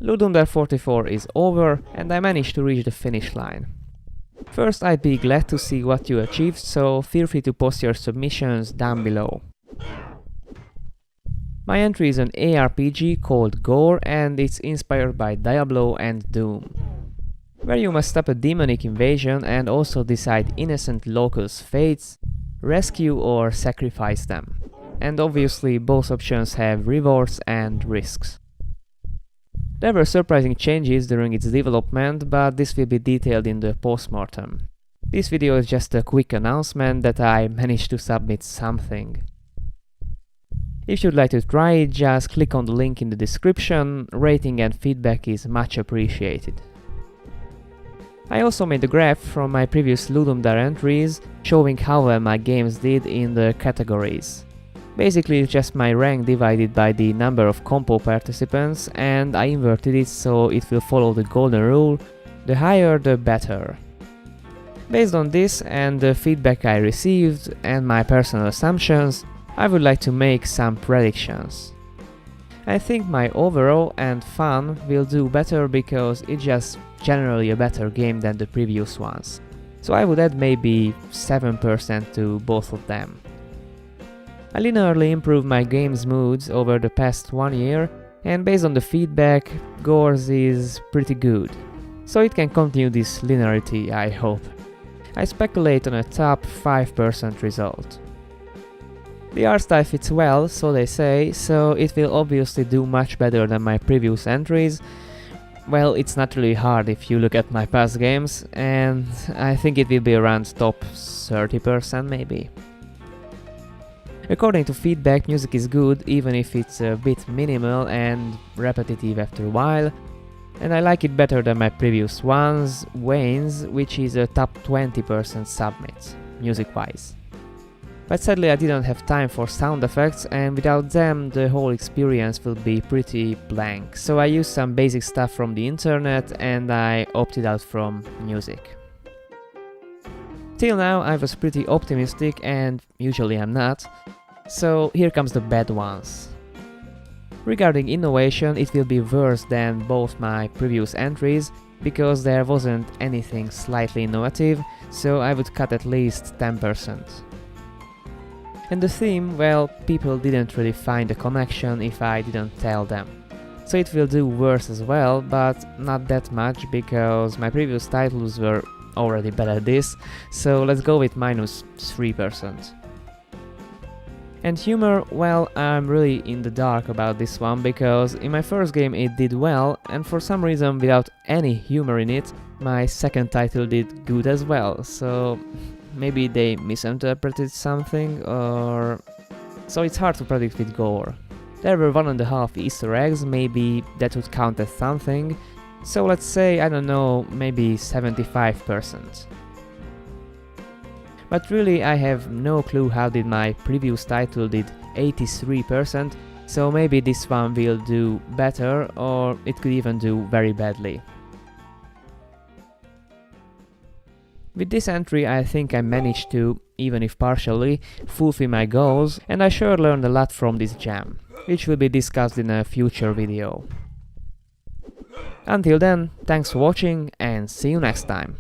Ludum Dare 44 is over and I managed to reach the finish line. First, I'd be glad to see what you achieved, so feel free to post your submissions down below. My entry is an ARPG called GORE and it's inspired by Diablo and Doom, where you must stop a demonic invasion and also decide innocent locals' fates, rescue or sacrifice them. And obviously both options have rewards and risks. There were surprising changes during its development, but this will be detailed in the postmortem. This video is just a quick announcement that I managed to submit something. If you'd like to try it, just click on the link in the description. Rating and feedback is much appreciated. I also made a graph from my previous Ludum Dare entries, showing how well my games did in the categories. Basically it's just my rank divided by the number of compo participants, and I inverted it so it will follow the golden rule, the higher the better. Based on this and the feedback I received and my personal assumptions, I would like to make some predictions. I think my overall and fun will do better because it's just generally a better game than the previous ones. So I would add maybe 7% to both of them. I linearly improved my game's moods over the past 1 year, and based on the feedback, GORE's is pretty good. So it can continue this linearity, I hope. I speculate on a top 5% result. The art style fits well, so they say, so it will obviously do much better than my previous entries. Well, it's not really hard if you look at my past games, and I think it will be around top 30% maybe. According to feedback, music is good, even if it's a bit minimal and repetitive after a while, and I like it better than my previous ones, Wayne's, which is a top 20% submit, music-wise. But sadly I didn't have time for sound effects, and without them the whole experience will be pretty blank, so I used some basic stuff from the internet and I opted out from music. Till now I was pretty optimistic, and usually I'm not. So here comes the bad ones. Regarding innovation, it will be worse than both my previous entries, because there wasn't anything slightly innovative, so I would cut at least 10%. And the theme, well, people didn't really find a connection if I didn't tell them. So it will do worse as well, but not that much, because my previous titles were already bad at this, so let's go with minus 3%. And humor, well, I'm really in the dark about this one, because in my first game it did well, and for some reason without any humor in it, my second title did good as well, so maybe they misinterpreted something, or... So it's hard to predict with GORE. There were 1.5 Easter eggs, maybe that would count as something, so let's say, I don't know, maybe 75%. But really I have no clue how did my previous title did 83%, so maybe this one will do better, or it could even do very badly. With this entry I think I managed to, even if partially, fulfill my goals, and I sure learned a lot from this jam, which will be discussed in a future video. Until then, thanks for watching and see you next time.